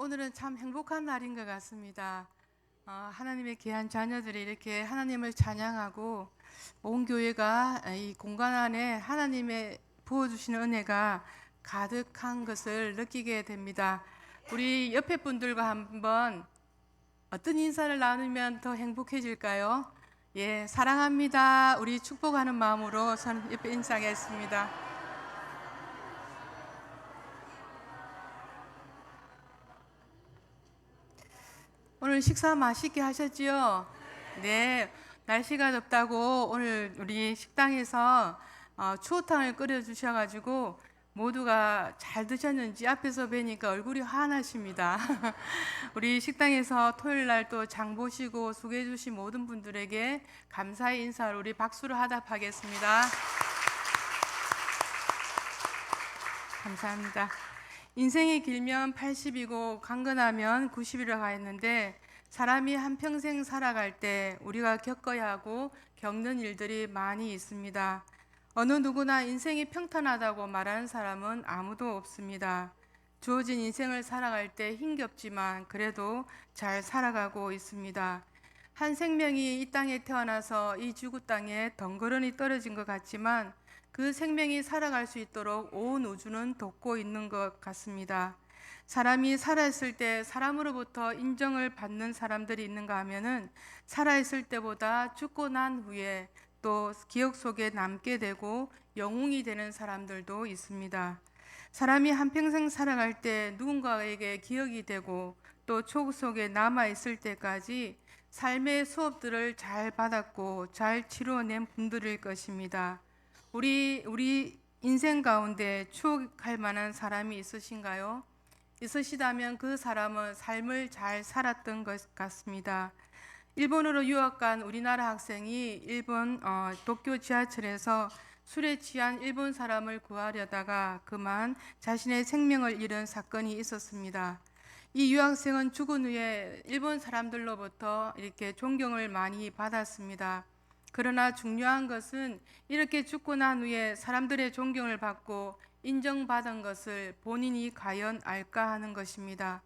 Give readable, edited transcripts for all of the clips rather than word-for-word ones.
오늘은 참 행복한 날인 것 같습니다. 하나님의 귀한 자녀들이 이렇게 하나님을 찬양하고 온 교회가 이 공간 안에 하나님의 부어주시는 은혜가 가득한 것을 느끼게 됩니다. 우리 옆에 분들과 한번 어떤 인사를 나누면 더 행복해질까요? 예, 사랑합니다. 우리 축복하는 마음으로 저는 옆에 인사하겠습니다. 오늘 식사 맛있게 하셨지요? 네, 날씨가 덥다고 오늘 우리 식당에서 추어탕을 끓여 주셔가지고 모두가 잘 드셨는지 앞에서 뵈니까 얼굴이 환하십니다. 우리 식당에서 토요일 날 또 장 보시고 수고해 주신 모든 분들에게 감사의 인사를 우리 박수로 하답하겠습니다. 감사합니다. 인생이 길면 80이고 강건하면 90이라고 했는데 사람이 한평생 살아갈 때 우리가 겪어야 하고 겪는 일들이 많이 있습니다. 어느 누구나 인생이 평탄하다고 말하는 사람은 아무도 없습니다. 주어진 인생을 살아갈 때 힘겹지만 그래도 잘 살아가고 있습니다. 한 생명이 이 땅에 태어나서 이 지구 땅에 덩그러니 떨어진 것 같지만 그 생명이 살아갈 수 있도록 온 우주는 돕고 있는 것 같습니다. 사람이 살아있을 때 사람으로부터 인정을 받는 사람들이 있는가 하면은 살아있을 때보다 죽고 난 후에 또 기억 속에 남게 되고 영웅이 되는 사람들도 있습니다. 사람이 한평생 살아갈 때 누군가에게 기억이 되고 또 추억 속에 남아있을 때까지 삶의 수업들을 잘 받았고 잘 치루어낸 분들일 것입니다. 우리 인생 가운데 추억할 만한 사람이 있으신가요? 있으시다면 그 사람은 삶을 잘 살았던 것 같습니다. 일본으로 유학 간 우리나라 학생이 일본 도쿄 지하철에서 술에 취한 일본 사람을 구하려다가 그만 자신의 생명을 잃은 사건이 있었습니다. 이 유학생은 죽은 후에 일본 사람들로부터 이렇게 존경을 많이 받았습니다. 그러나 중요한 것은 이렇게 죽고 난 후에 사람들의 존경을 받고 인정받은 것을 본인이 과연 알까 하는 것입니다.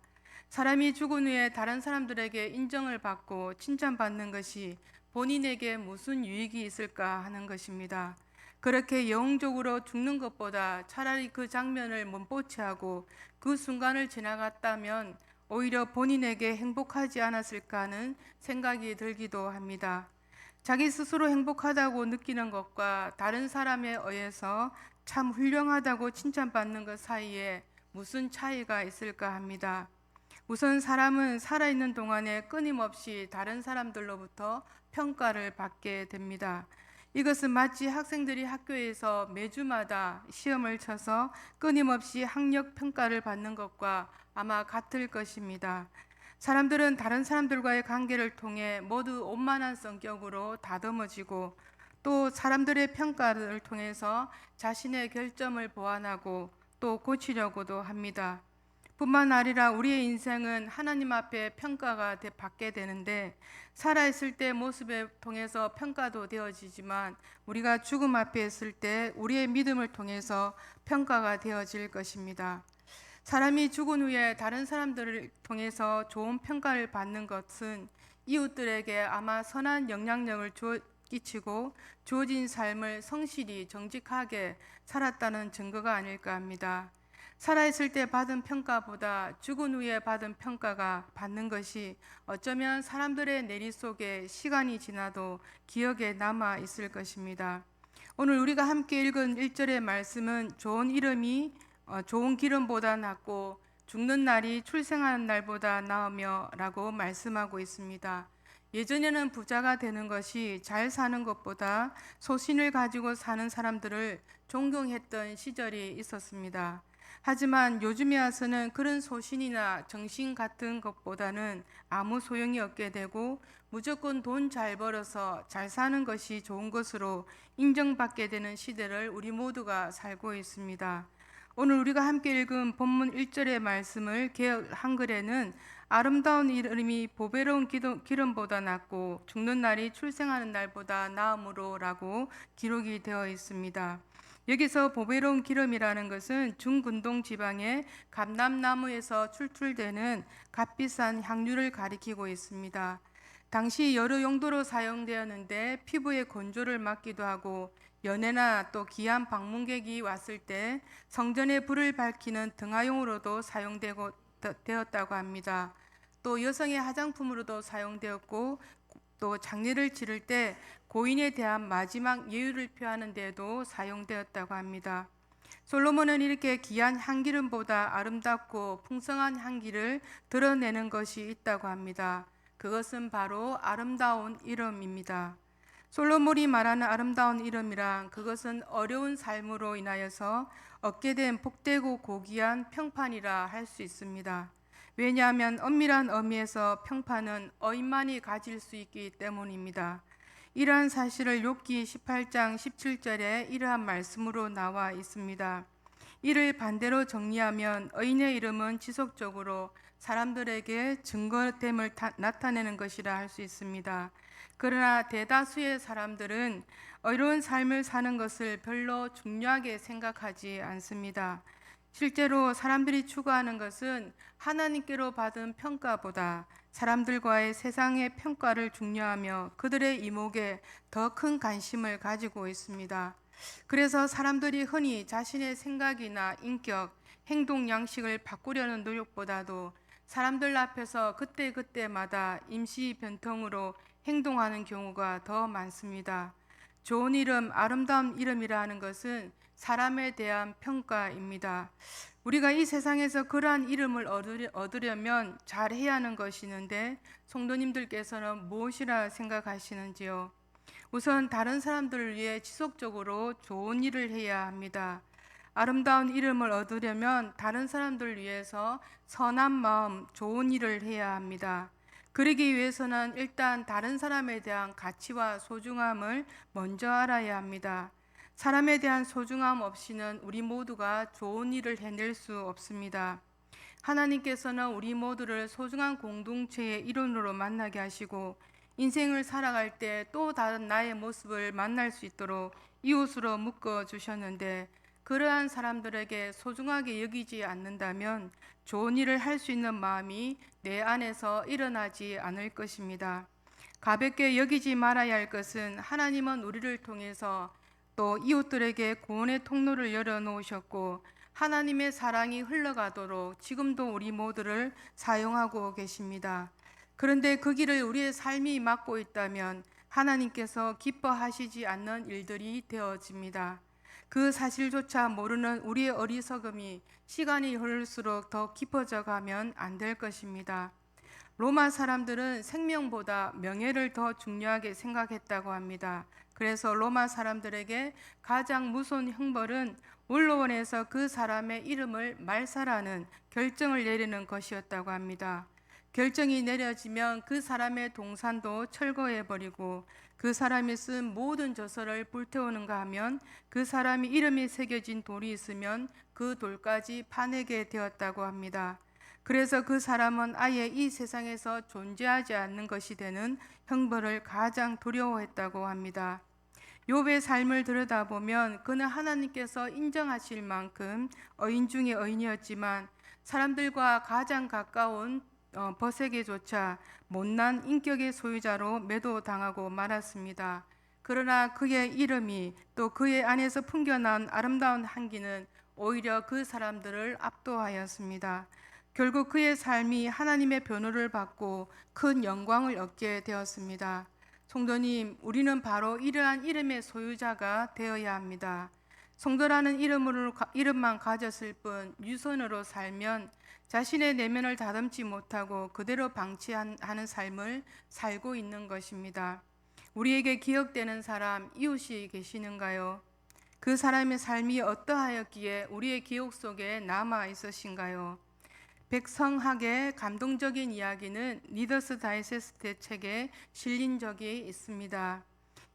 사람이 죽은 후에 다른 사람들에게 인정을 받고 칭찬받는 것이 본인에게 무슨 유익이 있을까 하는 것입니다. 그렇게 영웅적으로 죽는 것보다 차라리 그 장면을 몸보채하고 그 순간을 지나갔다면 오히려 본인에게 행복하지 않았을까 하는 생각이 들기도 합니다. 자기 스스로 행복하다고 느끼는 것과 다른 사람에 의해서 참 훌륭하다고 칭찬받는 것 사이에 무슨 차이가 있을까 합니다. 우선 사람은 살아있는 동안에 끊임없이 다른 사람들로부터 평가를 받게 됩니다. 이것은 마치 학생들이 학교에서 매주마다 시험을 쳐서 끊임없이 학력 평가를 받는 것과 아마 같을 것입니다. 사람들은 다른 사람들과의 관계를 통해 모두 원만한 성격으로 다듬어지고 또 사람들의 평가를 통해서 자신의 결점을 보완하고 또 고치려고도 합니다. 뿐만 아니라 우리의 인생은 하나님 앞에 평가가 받게 되는데 살아있을 때 모습을 통해서 평가도 되어지지만 우리가 죽음 앞에 있을 때 우리의 믿음을 통해서 평가가 되어질 것입니다. 사람이 죽은 후에 다른 사람들을 통해서 좋은 평가를 받는 것은 이웃들에게 아마 선한 영향력을 끼치고 주어진 삶을 성실히 정직하게 살았다는 증거가 아닐까 합니다. 살아있을 때 받은 평가보다 죽은 후에 받은 평가가 받는 것이 어쩌면 사람들의 내리 속에 시간이 지나도 기억에 남아 있을 것입니다. 오늘 우리가 함께 읽은 1절의 말씀은 좋은 기름보다 낫고 죽는 날이 출생하는 날보다 나으며 라고 말씀하고 있습니다. 예전에는 부자가 되는 것이 잘 사는 것보다 소신을 가지고 사는 사람들을 존경했던 시절이 있었습니다. 하지만 요즘에 와서는 그런 소신이나 정신 같은 것보다는 아무 소용이 없게 되고 무조건 돈 잘 벌어서 잘 사는 것이 좋은 것으로 인정받게 되는 시대를 우리 모두가 살고 있습니다. 오늘 우리가 함께 읽은 본문 1절의 말씀을 개역 한글에는 아름다운 이름이 보배로운 기름보다 낫고 죽는 날이 출생하는 날보다 나음으로 라고 기록이 되어 있습니다. 여기서 보배로운 기름이라는 것은 중근동 지방의 감람나무에서 출출되는 값비싼 향유를 가리키고 있습니다. 당시 여러 용도로 사용되었는데 피부의 건조를 막기도 하고 연회나 또 귀한 방문객이 왔을 때 성전의 불을 밝히는 등화용으로도 되었다고 합니다. 또 여성의 화장품으로도 사용되었고 또 장례를 치를 때 고인에 대한 마지막 예우를 표하는 데도 사용되었다고 합니다. 솔로몬은 이렇게 귀한 향기름보다 아름답고 풍성한 향기를 드러내는 것이 있다고 합니다. 그것은 바로 아름다운 이름입니다. 솔로몬이 말하는 아름다운 이름이란 그것은 어려운 삶으로 인하여서 얻게 된 복되고 고귀한 평판이라 할 수 있습니다. 왜냐하면 엄밀한 의미에서 평판은 어인만이 가질 수 있기 때문입니다. 이러한 사실을 욥기 18장 17절에 이러한 말씀으로 나와 있습니다. 이를 반대로 정리하면 의인의 이름은 지속적으로 사람들에게 증거됨을 나타내는 것이라 할 수 있습니다. 그러나 대다수의 사람들은 어려운 삶을 사는 것을 별로 중요하게 생각하지 않습니다. 실제로 사람들이 추구하는 것은 하나님께로 받은 평가보다 사람들과의 세상의 평가를 중요하며 그들의 이목에 더 큰 관심을 가지고 있습니다. 그래서 사람들이 흔히 자신의 생각이나 인격, 행동 양식을 바꾸려는 노력보다도 사람들 앞에서 그때그때마다 임시 변통으로 행동하는 경우가 더 많습니다. 좋은 이름, 아름다운 이름이라는 것은 사람에 대한 평가입니다. 우리가 이 세상에서 그러한 이름을 얻으려면 잘해야 하는 것이 있는데 성도님들께서는 무엇이라 생각하시는지요? 우선 다른 사람들을 위해 지속적으로 좋은 일을 해야 합니다. 아름다운 이름을 얻으려면 다른 사람들을 위해서 선한 마음, 좋은 일을 해야 합니다. 그러기 위해서는 일단 다른 사람에 대한 가치와 소중함을 먼저 알아야 합니다. 사람에 대한 소중함 없이는 우리 모두가 좋은 일을 해낼 수 없습니다. 하나님께서는 우리 모두를 소중한 공동체의 일원으로 만나게 하시고 인생을 살아갈 때 또 다른 나의 모습을 만날 수 있도록 이웃으로 묶어 주셨는데 그러한 사람들에게 소중하게 여기지 않는다면 좋은 일을 할 수 있는 마음이 내 안에서 일어나지 않을 것입니다. 가볍게 여기지 말아야 할 것은 하나님은 우리를 통해서 또 이웃들에게 구원의 통로를 열어놓으셨고 하나님의 사랑이 흘러가도록 지금도 우리 모두를 사용하고 계십니다. 그런데 그 길을 우리의 삶이 막고 있다면 하나님께서 기뻐하시지 않는 일들이 되어집니다. 그 사실조차 모르는 우리의 어리석음이 시간이 흐를수록 더 깊어져 가면 안 될 것입니다. 로마 사람들은 생명보다 명예를 더 중요하게 생각했다고 합니다. 그래서 로마 사람들에게 가장 무서운 형벌은 원로원에서 그 사람의 이름을 말살하는 결정을 내리는 것이었다고 합니다. 결정이 내려지면 그 사람의 동산도 철거해버리고 그 사람이 쓴 모든 저서를 불태우는가 하면 그 사람이 이름이 새겨진 돌이 있으면 그 돌까지 파내게 되었다고 합니다. 그래서 그 사람은 아예 이 세상에서 존재하지 않는 것이 되는 형벌을 가장 두려워했다고 합니다. 욥의 삶을 들여다보면 그는 하나님께서 인정하실 만큼 의인 중에 의인이었지만 사람들과 가장 가까운 벗에게조차 못난 인격의 소유자로 매도당하고 말았습니다. 그러나 그의 이름이 또 그의 안에서 풍겨난 아름다운 향기는 오히려 그 사람들을 압도하였습니다. 결국 그의 삶이 하나님의 변호를 받고 큰 영광을 얻게 되었습니다. 성도님, 우리는 바로 이러한 이름의 소유자가 되어야 합니다. 성도라는 이름만 가졌을 뿐 유선으로 살면 자신의 내면을 다듬지 못하고 그대로 방치하는 삶을 살고 있는 것입니다. 우리에게 기억되는 사람, 이웃이 계시는가요? 그 사람의 삶이 어떠하였기에 우리의 기억 속에 남아 있으신가요? 백성학의 감동적인 이야기는 리더스 다이제스트 책에 실린 적이 있습니다.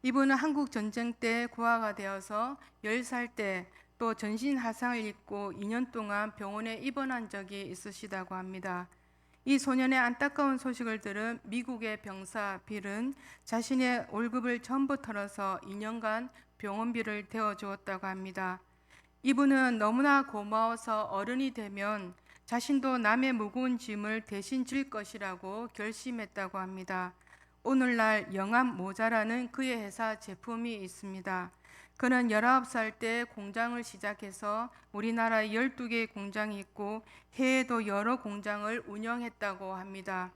이분은 한국 전쟁 때 고아가 되어서 10살 때 또 전신 화상을 입고 2년 동안 병원에 입원한 적이 있으시다고 합니다. 이 소년의 안타까운 소식을 들은 미국의 병사 빌은 자신의 월급을 전부 털어서 2년간 병원비를 대어 주었다고 합니다. 이분은 너무나 고마워서 어른이 되면 자신도 남의 무거운 짐을 대신 질 것이라고 결심했다고 합니다. 오늘날 영암 모자라는 그의 회사 제품이 있습니다. 그는 19살 때 공장을 시작해서 우리나라에 12개의 공장이 있고 해외도 여러 공장을 운영했다고 합니다.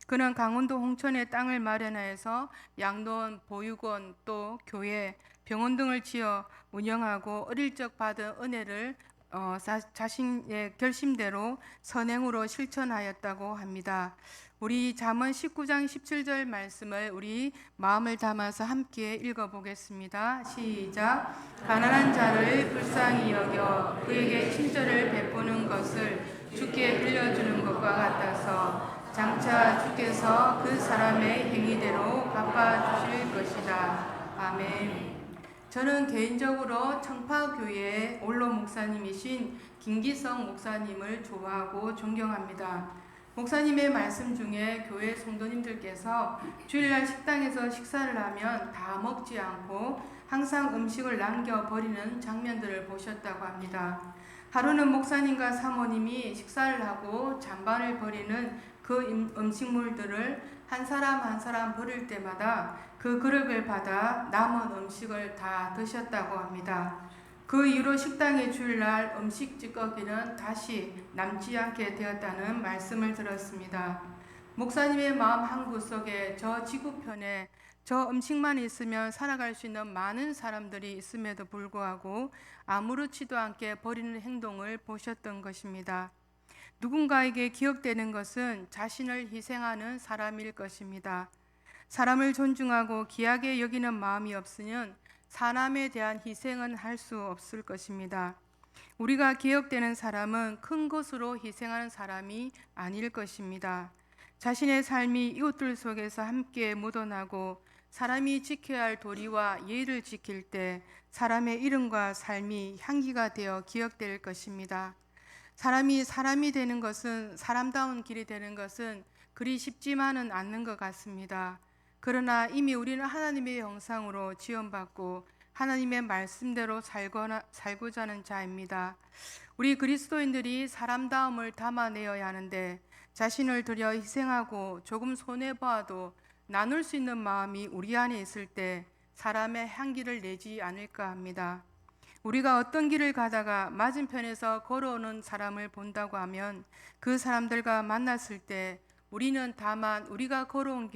그는 강원도 홍천에 땅을 마련해서 양로원, 보육원, 또 교회, 병원 등을 지어 운영하고 어릴 적 받은 은혜를 자신의 결심대로 선행으로 실천하였다고 합니다. 우리 잠언 19장 17절 말씀을 우리 마음을 담아서 함께 읽어보겠습니다. 시작. 가난한 자를 불쌍히 여겨 그에게 친절을 베푸는 것을 주께 빌려주는 것과 같아서 장차 주께서 그 사람의 행위대로 갚아주실 것이다. 아멘. 저는 개인적으로 청파교회 올로 목사님이신 김기성 목사님을 좋아하고 존경합니다. 목사님의 말씀 중에 교회 성도님들께서 주일날 식당에서 식사를 하면 다 먹지 않고 항상 음식을 남겨버리는 장면들을 보셨다고 합니다. 하루는 목사님과 사모님이 식사를 하고 잔반을 버리는 그 음식물들을 한 사람 한 사람 버릴 때마다 그 그릇을 받아 남은 음식을 다 드셨다고 합니다. 그 이후로 식당의 주일날 음식 찌꺼기는 다시 남지 않게 되었다는 말씀을 들었습니다. 목사님의 마음 한구석에 저 지구편에 저 음식만 있으면 살아갈 수 있는 많은 사람들이 있음에도 불구하고 아무렇지도 않게 버리는 행동을 보셨던 것입니다. 누군가에게 기억되는 것은 자신을 희생하는 사람일 것입니다. 사람을 존중하고 귀하게 여기는 마음이 없으면 사람에 대한 희생은 할 수 없을 것입니다. 우리가 기억되는 사람은 큰 것으로 희생하는 사람이 아닐 것입니다. 자신의 삶이 이웃들 속에서 함께 묻어나고 사람이 지켜야 할 도리와 예의를 지킬 때 사람의 이름과 삶이 향기가 되어 기억될 것입니다. 사람이 되는 것은, 사람다운 길이 되는 것은 그리 쉽지만은 않는 것 같습니다. 그러나 이미 우리는 하나님의 형상으로 지원받고 하나님의 말씀대로 살고자 하는 자입니다. 우리 그리스도인들이 사람다움을 담아내어야 하는데 자신을 들여 희생하고 조금 손해보아도 나눌 수 있는 마음이 우리 안에 있을 때 사람의 향기를 내지 않을까 합니다. 우리가 어떤 길을 가다가 맞은편에서 걸어오는 사람을 본다고 하면 그 사람들과 만났을 때 우리는 다만 우리가 걸어온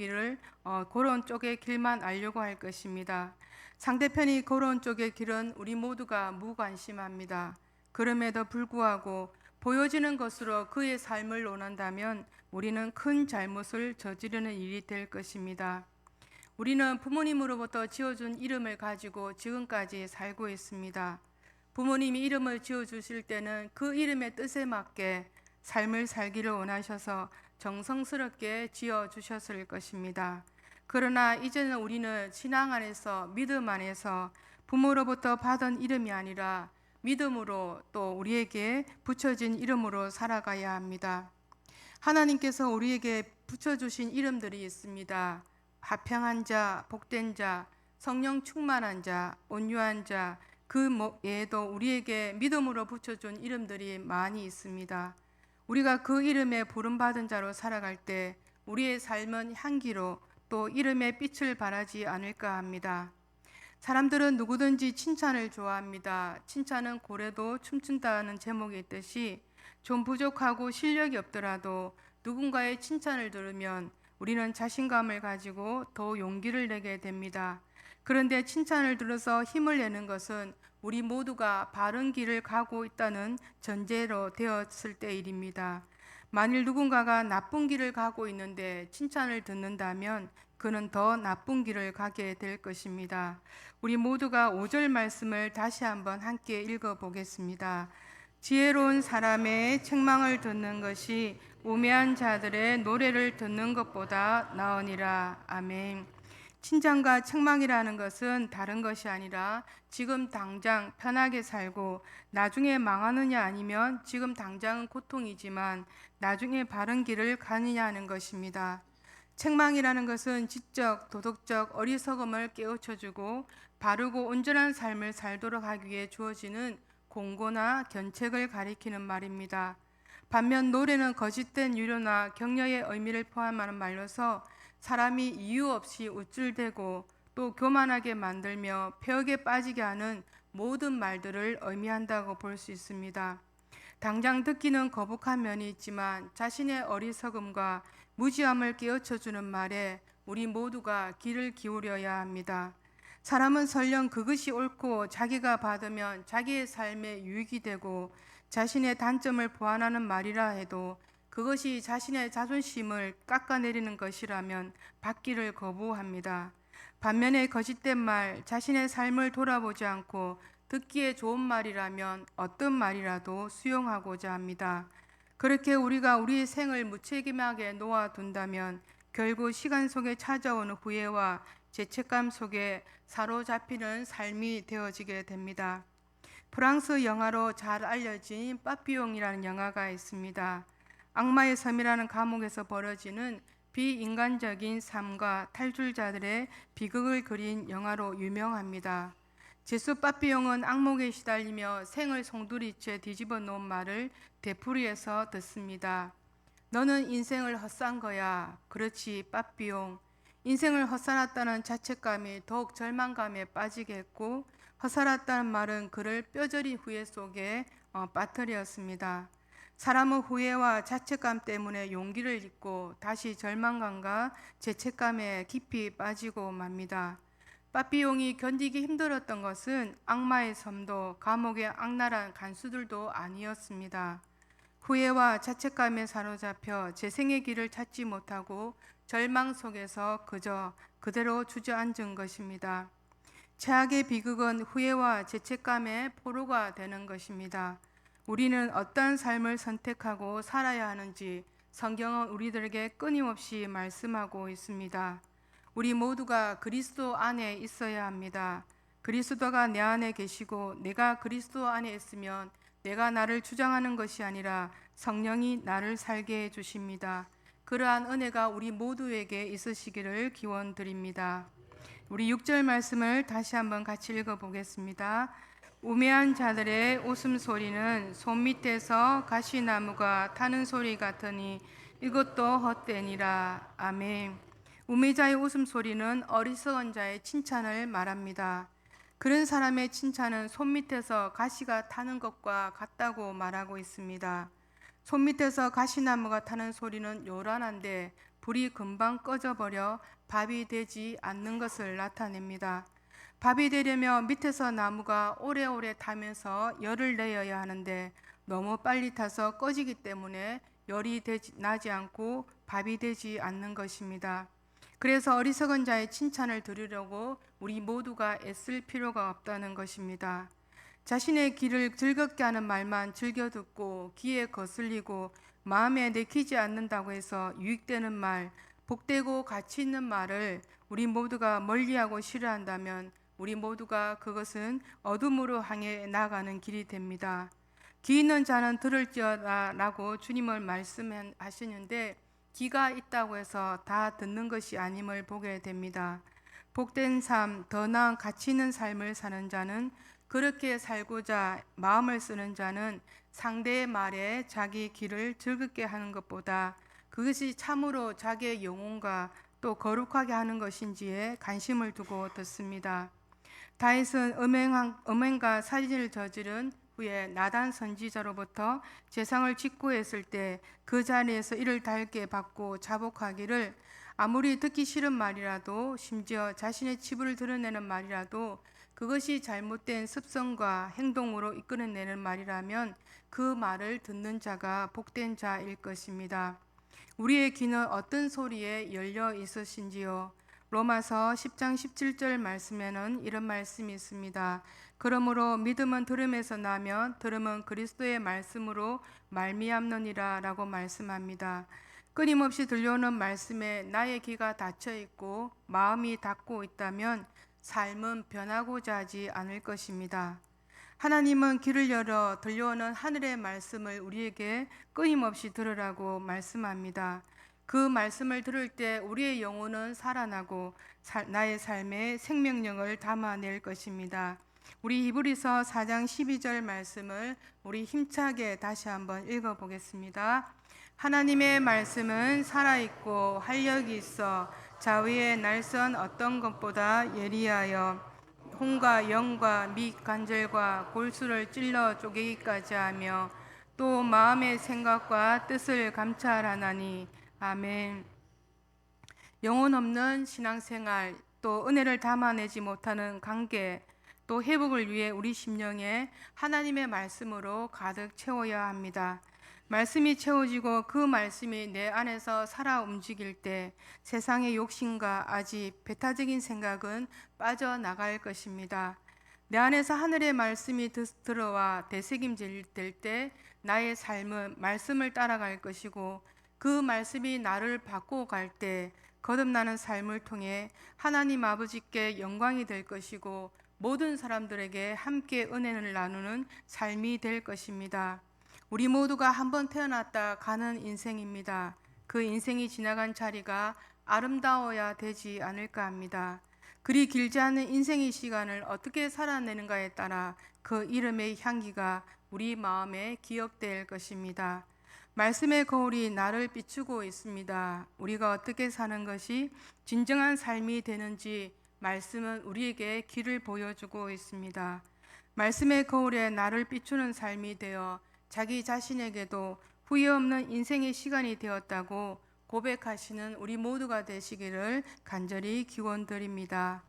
쪽의 길만 알려고 할 것입니다. 상대편이 걸어온 쪽의 길은 우리 모두가 무관심합니다. 그럼에도 불구하고 보여지는 것으로 그의 삶을 논한다면 우리는 큰 잘못을 저지르는 일이 될 것입니다. 우리는 부모님으로부터 지어준 이름을 가지고 지금까지 살고 있습니다. 부모님이 이름을 지어주실 때는 그 이름의 뜻에 맞게 삶을 살기를 원하셔서 정성스럽게 지어주셨을 것입니다. 그러나 이제는 우리는 신앙 안에서, 믿음 안에서 부모로부터 받은 이름이 아니라 믿음으로 또 우리에게 붙여진 이름으로 살아가야 합니다. 하나님께서 우리에게 붙여주신 이름들이 있습니다. 화평한 자, 복된 자, 성령 충만한 자, 온유한 자, 그 외에도 우리에게 믿음으로 붙여준 이름들이 많이 있습니다. 우리가 그 이름에 부름받은 자로 살아갈 때 우리의 삶은 향기로 또 이름의 빛을 발하지 않을까 합니다. 사람들은 누구든지 칭찬을 좋아합니다. 칭찬은 고래도 춤춘다는 제목이 있듯이 좀 부족하고 실력이 없더라도 누군가의 칭찬을 들으면 우리는 자신감을 가지고 더 용기를 내게 됩니다. 그런데 칭찬을 들어서 힘을 내는 것은 우리 모두가 바른 길을 가고 있다는 전제로 되었을 때 일입니다. 만일 누군가가 나쁜 길을 가고 있는데 칭찬을 듣는다면 그는 더 나쁜 길을 가게 될 것입니다. 우리 모두가 5절 말씀을 다시 한번 함께 읽어보겠습니다. 지혜로운 사람의 책망을 듣는 것이 우매한 자들의 노래를 듣는 것보다 나으니라. 아멘. 칭찬과 책망이라는 것은 다른 것이 아니라 지금 당장 편하게 살고 나중에 망하느냐 아니면 지금 당장은 고통이지만 나중에 바른 길을 가느냐 하는 것입니다. 책망이라는 것은 지적, 도덕적 어리석음을 깨우쳐주고 바르고 온전한 삶을 살도록 하기 위해 주어지는 공고나 견책을 가리키는 말입니다. 반면 노래는 거짓된 유료나 격려의 의미를 포함하는 말로서 사람이 이유 없이 우쭐대고 또 교만하게 만들며 폐역에 빠지게 하는 모든 말들을 의미한다고 볼 수 있습니다. 당장 듣기는 거북한 면이 있지만 자신의 어리석음과 무지함을 깨우쳐주는 말에 우리 모두가 귀를 기울여야 합니다. 사람은 설령 그것이 옳고 자기가 받으면 자기의 삶에 유익이 되고 자신의 단점을 보완하는 말이라 해도 그것이 자신의 자존심을 깎아내리는 것이라면 받기를 거부합니다. 반면에 거짓된 말, 자신의 삶을 돌아보지 않고 듣기에 좋은 말이라면 어떤 말이라도 수용하고자 합니다. 그렇게 우리가 우리의 생을 무책임하게 놓아둔다면 결국 시간 속에 찾아오는 후회와 죄책감 속에 사로잡히는 삶이 되어지게 됩니다. 프랑스 영화로 잘 알려진 빠삐용이라는 영화가 있습니다. 악마의 섬이라는 감옥에서 벌어지는 비인간적인 삶과 탈출자들의 비극을 그린 영화로 유명합니다. 제수 빠삐용은 악몽에 시달리며 생을 송두리째 뒤집어 놓은 말을 되풀이해서 듣습니다. 너는 인생을 헛산 거야. 그렇지, 빠삐용. 인생을 헛살았다는 자책감이 더욱 절망감에 빠지게 했고 헛살았다는 말은 그를 뼈저리 후회 속에 빠뜨렸습니다. 사람은 후회와 자책감 때문에 용기를 잃고 다시 절망감과 죄책감에 깊이 빠지고 맙니다. 빠삐용이 견디기 힘들었던 것은 악마의 섬도 감옥의 악랄한 간수들도 아니었습니다. 후회와 자책감에 사로잡혀 재생의 길을 찾지 못하고 절망 속에서 그저 그대로 주저앉은 것입니다. 최악의 비극은 후회와 죄책감의 포로가 되는 것입니다. 우리는 어떤 삶을 선택하고 살아야 하는지 성경은 우리들에게 끊임없이 말씀하고 있습니다. 우리 모두가 그리스도 안에 있어야 합니다. 그리스도가 내 안에 계시고 내가 그리스도 안에 있으면 내가 나를 주장하는 것이 아니라 성령이 나를 살게 해 주십니다. 그러한 은혜가 우리 모두에게 있으시기를 기원드립니다. 우리 6절 말씀을 다시 한번 같이 읽어보겠습니다. 우매한 자들의 웃음소리는 손밑에서 가시나무가 타는 소리 같으니 이것도 헛되니라. 아멘. 우매자의 웃음소리는 어리석은 자의 칭찬을 말합니다. 그런 사람의 칭찬은 손밑에서 가시가 타는 것과 같다고 말하고 있습니다. 손밑에서 가시나무가 타는 소리는 요란한데 불이 금방 꺼져버려 밥이 되지 않는 것을 나타냅니다. 밥이 되려면 밑에서 나무가 오래오래 타면서 열을 내어야 하는데 너무 빨리 타서 꺼지기 때문에 열이 나지 않고 밥이 되지 않는 것입니다. 그래서 어리석은 자의 칭찬을 들으려고 우리 모두가 애쓸 필요가 없다는 것입니다. 자신의 귀를 즐겁게 하는 말만 즐겨 듣고 귀에 거슬리고 마음에 내키지 않는다고 해서 유익되는 말, 복되고 가치 있는 말을 우리 모두가 멀리하고 싫어한다면 우리 모두가 그것은 어둠으로 향해 나가는 길이 됩니다. 귀 있는 자는 들을지어다 라고 주님을 말씀하시는데 귀가 있다고 해서 다 듣는 것이 아님을 보게 됩니다. 복된 삶, 더 나은 가치 있는 삶을 사는 자는 그렇게 살고자 마음을 쓰는 자는 상대의 말에 자기 귀를 즐겁게 하는 것보다 그것이 참으로 자기의 영혼과 또 거룩하게 하는 것인지에 관심을 두고 듣습니다. 다윗은 음행과 살인을 저지른 후에 나단 선지자로부터 제상을 직구했을 때 그 자리에서 이를 달게 받고 자복하기를 아무리 듣기 싫은 말이라도 심지어 자신의 치부를 드러내는 말이라도 그것이 잘못된 습성과 행동으로 이끌어내는 말이라면 그 말을 듣는 자가 복된 자일 것입니다. 우리의 귀는 어떤 소리에 열려 있으신지요? 로마서 10장 17절 말씀에는 이런 말씀이 있습니다. 그러므로 믿음은 들음에서 나면 들음은 그리스도의 말씀으로 말미암느니라 라고 말씀합니다. 끊임없이 들려오는 말씀에 나의 귀가 닫혀 있고 마음이 닫고 있다면 삶은 변하고자 하지 않을 것입니다. 하나님은 귀를 열어 들려오는 하늘의 말씀을 우리에게 끊임없이 들으라고 말씀합니다. 그 말씀을 들을 때 우리의 영혼은 살아나고 나의 삶에 생명력을 담아낼 것입니다. 우리 히브리서 4장 12절 말씀을 우리 힘차게 다시 한번 읽어보겠습니다. 하나님의 말씀은 살아있고 활력이 있어 자위의 날선 어떤 것보다 예리하여 혼과 영과 및 관절과 골수를 찔러 쪼개기까지 하며 또 마음의 생각과 뜻을 감찰하나니. 아멘. 영혼 없는 신앙생활, 또 은혜를 담아내지 못하는 관계, 또 회복을 위해 우리 심령에 하나님의 말씀으로 가득 채워야 합니다. 말씀이 채워지고 그 말씀이 내 안에서 살아 움직일 때 세상의 욕심과 아직 배타적인 생각은 빠져나갈 것입니다. 내 안에서 하늘의 말씀이 들어와 되새김질 때 나의 삶은 말씀을 따라갈 것이고, 그 말씀이 나를 바꾸어 갈 때 거듭나는 삶을 통해 하나님 아버지께 영광이 될 것이고, 모든 사람들에게 함께 은혜를 나누는 삶이 될 것입니다. 우리 모두가 한번 태어났다 가는 인생입니다. 그 인생이 지나간 자리가 아름다워야 되지 않을까 합니다. 그리 길지 않은 인생의 시간을 어떻게 살아내는가에 따라 그 이름의 향기가 우리 마음에 기억될 것입니다. 말씀의 거울이 나를 비추고 있습니다. 우리가 어떻게 사는 것이 진정한 삶이 되는지 말씀은 우리에게 길을 보여주고 있습니다. 말씀의 거울에 나를 비추는 삶이 되어 자기 자신에게도 후회 없는 인생의 시간이 되었다고 고백하시는 우리 모두가 되시기를 간절히 기원드립니다.